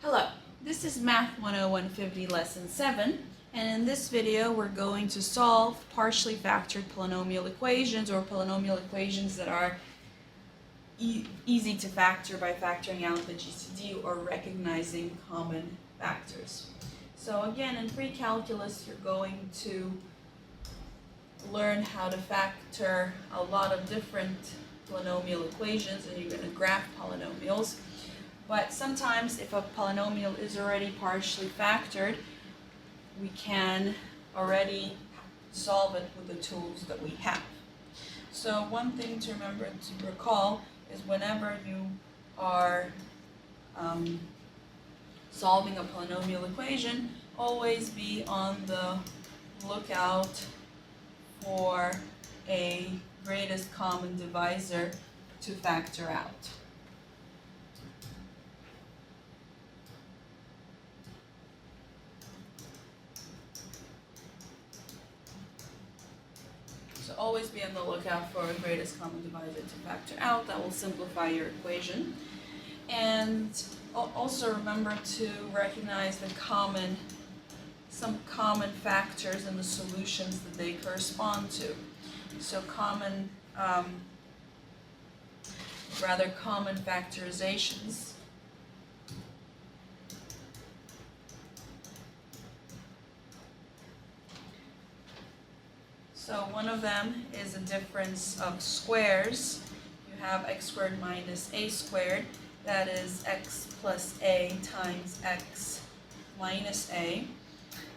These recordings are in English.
Hello, this is Math10150 Lesson 7, and in this video we're going to solve partially factored polynomial equations or polynomial equations that are easy to factor by factoring out the GCD or recognizing common factors. So again, in pre-calculus you're going to learn how to factor a lot of different polynomial equations, and you're going to graph polynomials. But sometimes if a polynomial is already partially factored, we can already solve it with the tools that we have. So one thing to remember to recall is whenever you are solving a polynomial equation, always be on the lookout for a greatest common divisor to factor out. So always be on the lookout for a greatest common divisor to factor out. That will simplify your equation. And also remember to recognize some common factors and the solutions that they correspond to. So common factorizations. So one of them is a difference of squares. You have x squared minus a squared. That is x plus a times x minus a.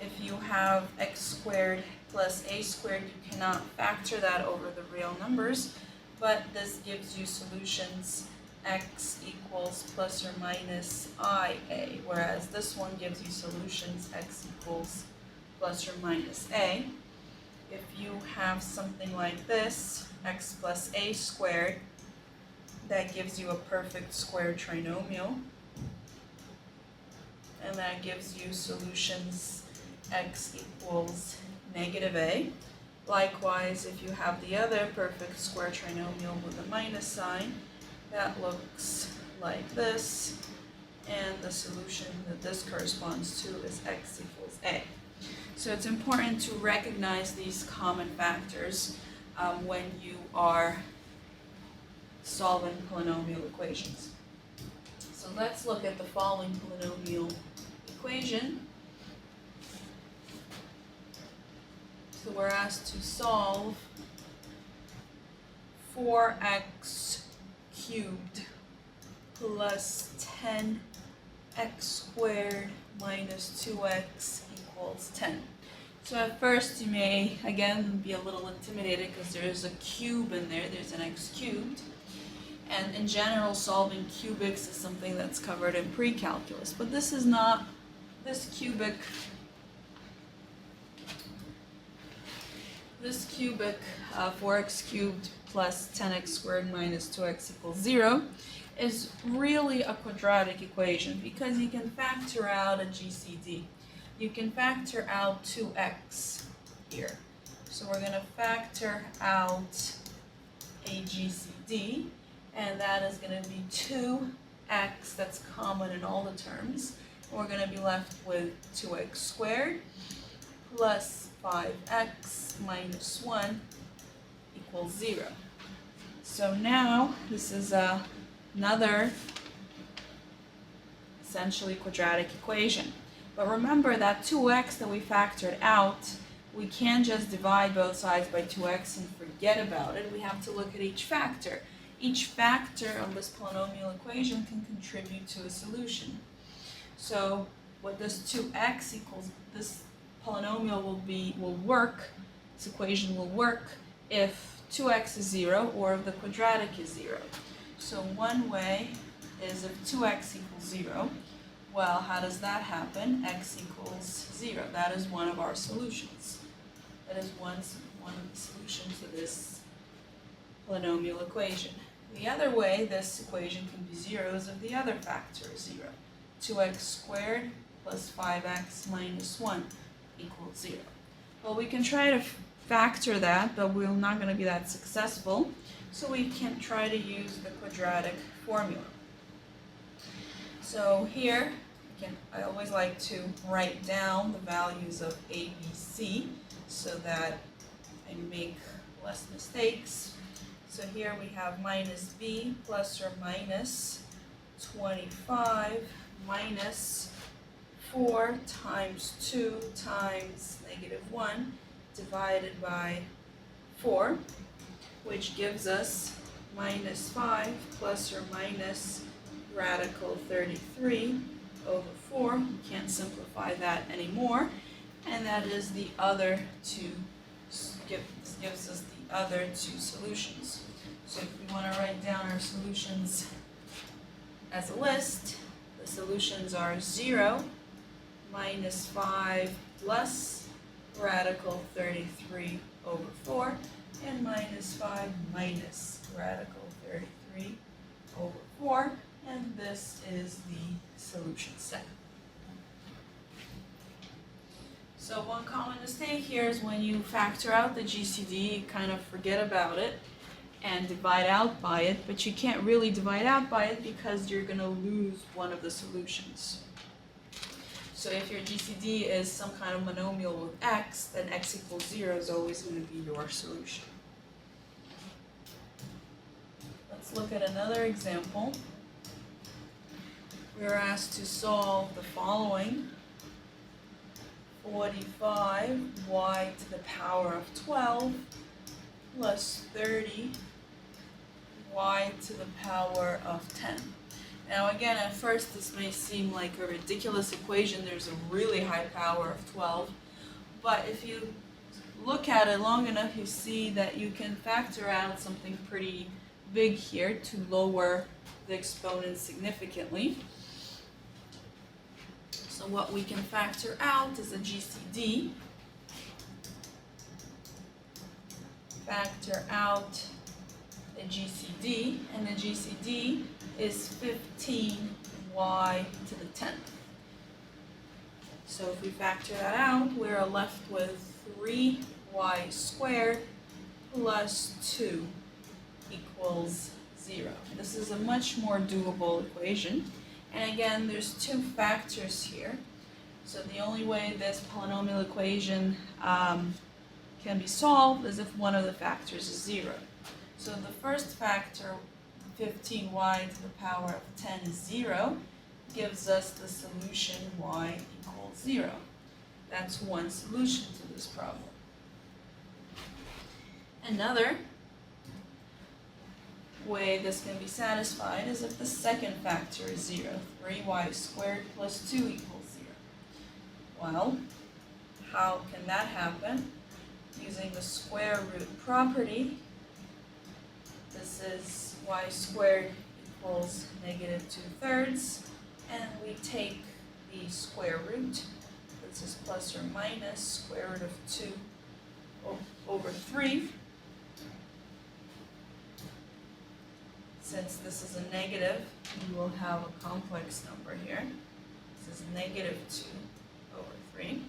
If you have x squared plus a squared, you cannot factor that over the real numbers, but this gives you solutions x equals plus or minus ia, whereas this one gives you solutions x equals plus or minus a. If you have something like this, x plus a squared, that gives you a perfect square trinomial, and that gives you solutions x equals negative a. Likewise, if you have the other perfect square trinomial with a minus sign, that looks like this, and the solution that this corresponds to is x equals a. So it's important to recognize these common factors when you are solving polynomial equations. So let's look at the following polynomial equation. So we're asked to solve 4x cubed plus 10x squared minus 2x equals 10. So at first you may again be a little intimidated because there is a cube in there, there's an x cubed. And in general, solving cubics is something that's covered in pre-calculus, but this is not. This cubic 4x cubed plus 10x squared minus 2x equals 0 is really a quadratic equation because you can factor out a GCD. You can factor out 2x here. So we're going to factor out a GCD, and that is going to be 2x, that's common in all the terms. And we're going to be left with 2x squared plus 5x minus 1 equals 0. So now this is another essentially quadratic equation. But remember that 2x that we factored out, we can't just divide both sides by 2x and forget about it. We have to look at each factor. Each factor of this polynomial equation can contribute to a solution. So what this 2x equals, this polynomial will work, this equation will work if 2x is 0 or if the quadratic is 0. So one way is if 2x equals 0. Well, how does that happen? X equals 0. That is one of our solutions. That is one of the solutions to this polynomial equation. The other way this equation can be 0 is if the other factor is 0. 2x squared plus 5x minus 1 equals 0. Well, we can try to factor that, but we're not going to be that successful. So we can try to use the quadratic formula. So here I always like to write down the values of a, b, c so that I make less mistakes. So here we have minus b plus or minus 25 minus 4 times 2 times -1 divided by 4, which gives us minus 5 plus or minus radical 33 over 4. You can't simplify that anymore. And that is the other two, gives us the other two solutions. So if we want to write down our solutions as a list, the solutions are 0, minus 5 plus radical 33 over 4, and minus 5 minus radical 33 over 4, and this is the solution set. So one common mistake here is when you factor out the GCD, you kind of forget about it and divide out by it, but you can't really divide out by it because you're going to lose one of the solutions. So if your GCD is some kind of monomial with x, then x equals 0 is always going to be your solution. Let's look at another example. We're asked to solve the following. 45y to the power of 12 plus 30y to the power of 10. Now again, at first this may seem like a ridiculous equation. There's a really high power of 12. But if you look at it long enough, you see that you can factor out something pretty big here to lower the exponent significantly. So what we can factor out is a GCD. Factor out the GCD, and the GCD is 15y to the 10th. So if we factor that out, we're left with 3y squared plus 2 equals 0. This is a much more doable equation. And again, there's two factors here. So the only way this polynomial equation can be solved is if one of the factors is 0. So the first factor, 15y to the power of 10 is 0, gives us the solution y equals 0. That's one solution to this problem. Another way this can be satisfied is if the second factor is 0. 3y squared plus 2 equals 0. Well, how can that happen? Using the square root property. This is y squared equals -2/3, and we take the square root. This is plus or minus square root of 2 over 3. Since this is a negative, we will have a complex number here. This is -2 over 3.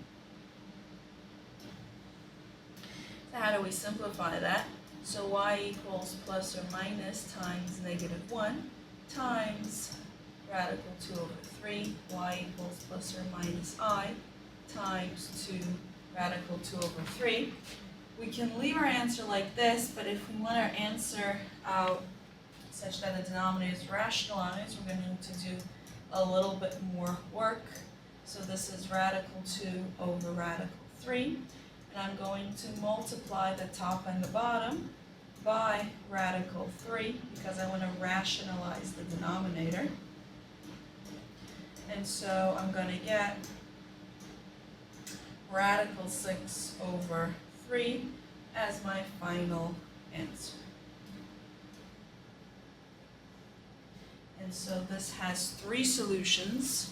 So how do we simplify that? So y equals plus or minus times -1 times radical 2 over 3. Y equals plus or minus I times 2 radical 2 over 3. We can leave our answer like this, but if we want our answer out such that the denominator is rationalized, we're going to need to do a little bit more work. So this is radical 2 over radical 3. And I'm going to multiply the top and the bottom by radical 3 because I want to rationalize the denominator. And so I'm going to get radical 6 over 3 as my final answer. And so this has 3 solutions.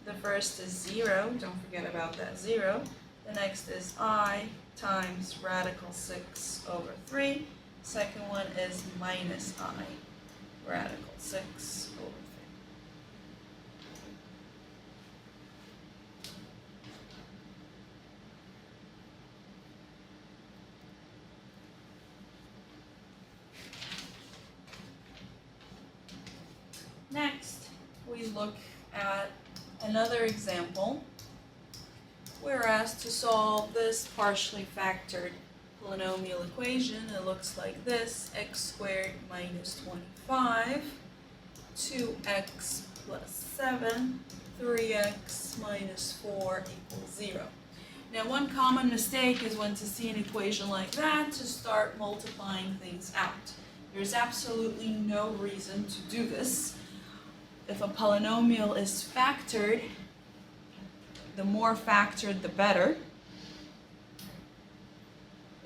The first is 0, don't forget about that 0. The next is I times radical 6 over 3. Second one is minus I, radical 6 over 3. Next, we look at another example. We're asked to solve this partially factored polynomial equation. It looks like this: x squared minus 25, 2x plus 7, 3x minus 4 equals 0. Now, one common mistake is when to see an equation like that to start multiplying things out. There's absolutely no reason to do this. If a polynomial is factored, the more factored, the better.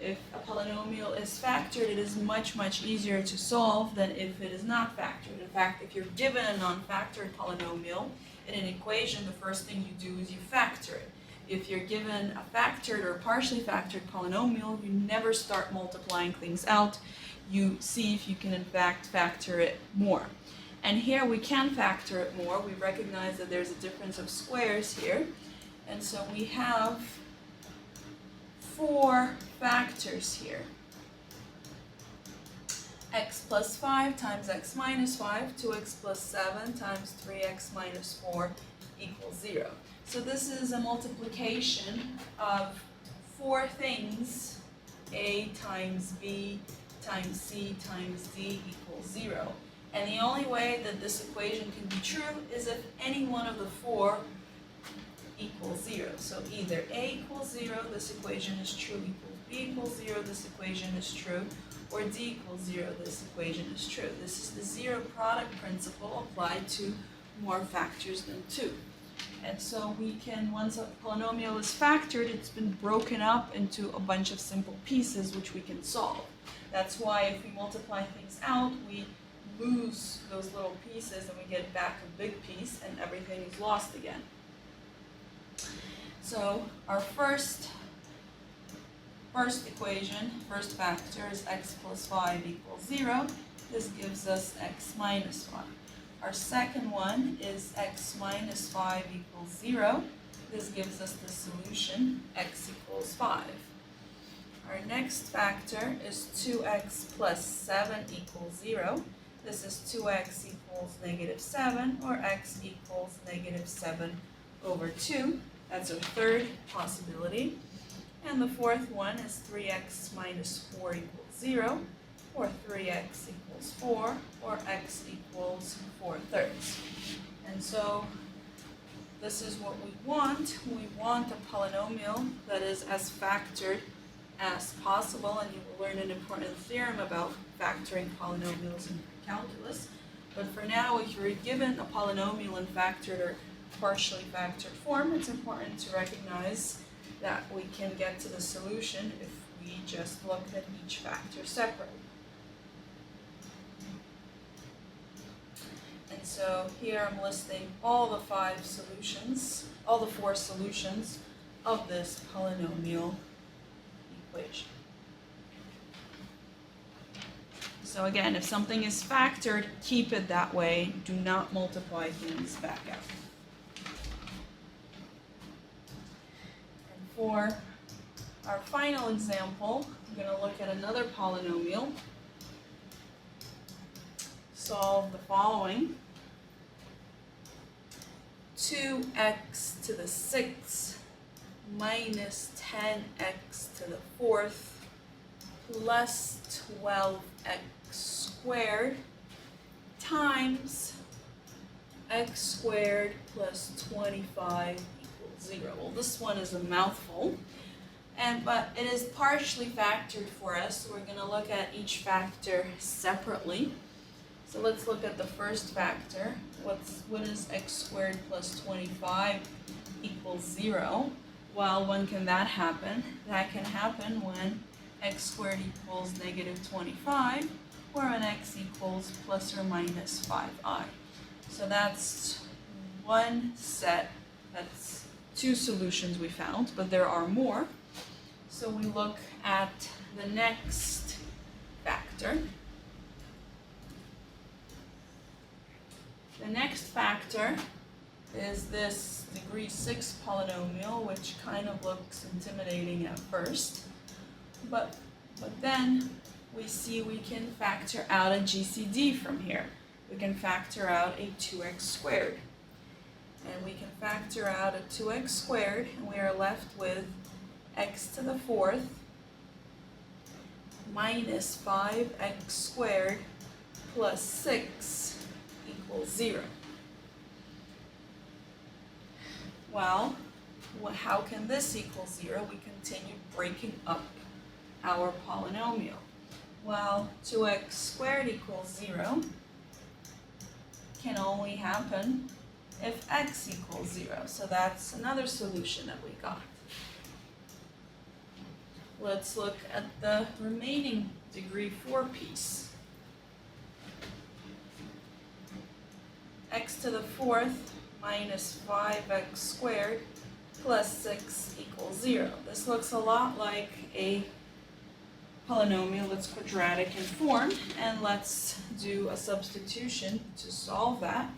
If a polynomial is factored, it is much, much easier to solve than if it is not factored. In fact, if you're given a non-factored polynomial in an equation, the first thing you do is you factor it. If you're given a factored or partially factored polynomial, you never start multiplying things out. You see if you can in fact factor it more. And here we can factor it more. We recognize that there's a difference of squares here. And so we have 4 factors here. X plus 5 times x minus 5, 2x plus 7 times 3x minus 4 equals 0. So this is a multiplication of 4 things, a times b times c times d equals 0. And the only way that this equation can be true is if any one of the 4 equals 0. So either a equals 0, this equation is true, equals b equals 0, this equation is true, or d equals 0, this equation is true. This is the zero product principle applied to more factors than 2. And so we can, once a polynomial is factored, it's been broken up into a bunch of simple pieces which we can solve. That's why if we multiply things out, we lose those little pieces and we get back a big piece and everything is lost again. So our first equation, first factor is x plus 5 equals 0. This gives us x minus 5. Our second one is x minus 5 equals 0. This gives us the solution, x equals 5. Our next factor is 2x plus 7 equals 0. This is 2x equals negative 7, or x equals negative 7 over 2. That's our third possibility. And the fourth one is 3x minus 4 equals 0, or 3x equals 4, or x equals 4/3. And so this is what we want. We want a polynomial that is as factored as possible, and you will learn an important theorem about factoring polynomials in calculus. But for now, if you're given a polynomial in factored or partially factored form, it's important to recognize that we can get to the solution if we just look at each factor separately. And so here I'm listing all the 4 solutions of this polynomial equation. So again, if something is factored, keep it that way. Do not multiply things back out. And for our final example, I'm going to look at another polynomial. Solve the following. 2x to the 6th minus 10x to the 4th plus 12x squared times x squared plus 25 equals 0. Well, this one is a mouthful, but it is partially factored for us, so we're going to look at each factor separately. So let's look at the first factor. What is x squared plus 25 equals 0? Well, when can that happen? That can happen when x squared equals negative 25, or when x equals plus or minus 5i. So that's one set, that's 2 solutions we found, but there are more. So we look at the next factor. The next factor is this degree 6 polynomial, which kind of looks intimidating at first. But then we see we can factor out a GCD from here. We can factor out a 2x squared. And we can factor out a 2x squared, and we are left with x to the fourth minus 5x squared plus 6 equals 0. Well, how can this equal 0? We continue breaking up our polynomial. Well, 2x squared equals 0 can only happen if x equals 0. So that's another solution that we got. Let's look at the remaining degree 4 piece. X to the fourth minus 5x squared plus 6 equals 0. This looks a lot like a polynomial that's quadratic in form, and let's do a substitution to solve that.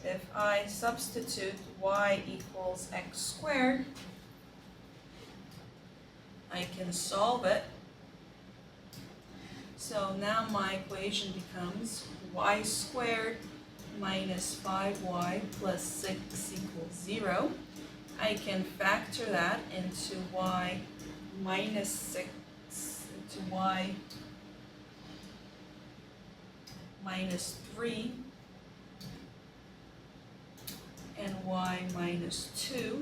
If I substitute y equals x squared, I can solve it. So now my equation becomes y squared minus 5y plus 6 equals 0. I can factor that into y minus 6 into y minus 3 and y minus 2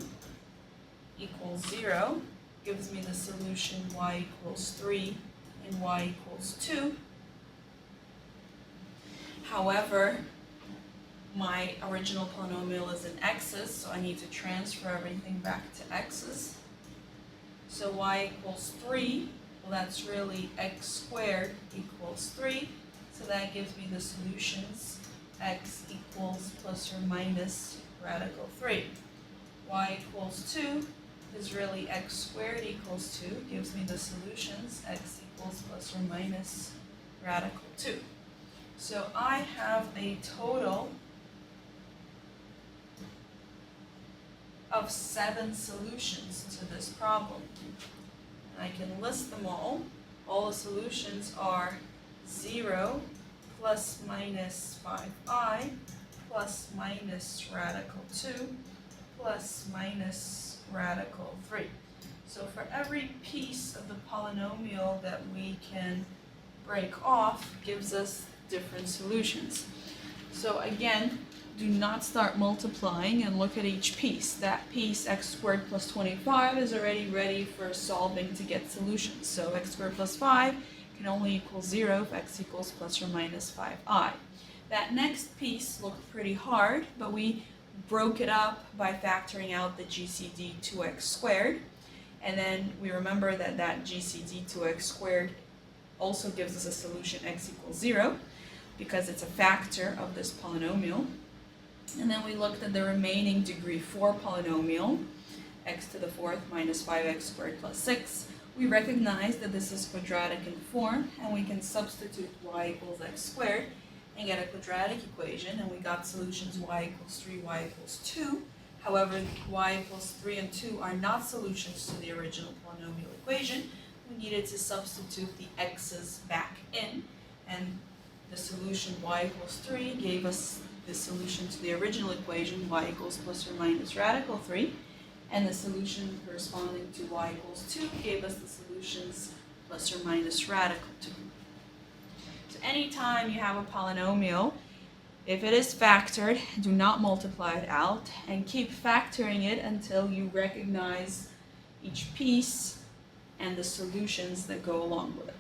equals 0. Gives me the solution y equals 3 and y equals 2. However, my original polynomial is in x's, so I need to transfer everything back to x's. So y equals 3, well that's really x squared equals 3, so that gives me the solutions x equals plus or minus radical 3. Y equals 2 is really x squared equals 2, gives me the solutions x equals plus or minus radical 2. So I have a total of 7 solutions to this problem. I can list them all. All the solutions are 0 plus minus 5i plus minus radical 2 plus minus radical 3. So for every piece of the polynomial that we can break off gives us different solutions. So again, do not start multiplying and look at each piece. That piece, x squared plus 25, is already ready for solving to get solutions. So x squared plus 5 can only equal 0 if x equals plus or minus 5i. That next piece looked pretty hard, but we broke it up by factoring out the GCD 2x squared. And then we remember that that GCD 2x squared also gives us a solution x equals 0 because it's a factor of this polynomial. And then we looked at the remaining degree 4 polynomial, x to the fourth minus 5x squared plus 6. We recognize that this is quadratic in form, and we can substitute y equals x squared and get a quadratic equation, and we got solutions y equals 3, y equals 2. However, y equals 3 and 2 are not solutions to the original polynomial equation. We needed to substitute the x's back in, and the solution y equals 3 gave us the solution to the original equation, y equals plus or minus radical 3, and the solution corresponding to y equals 2 gave us the solutions plus or minus radical 2. So anytime you have a polynomial, if it is factored, do not multiply it out and keep factoring it until you recognize each piece and the solutions that go along with it.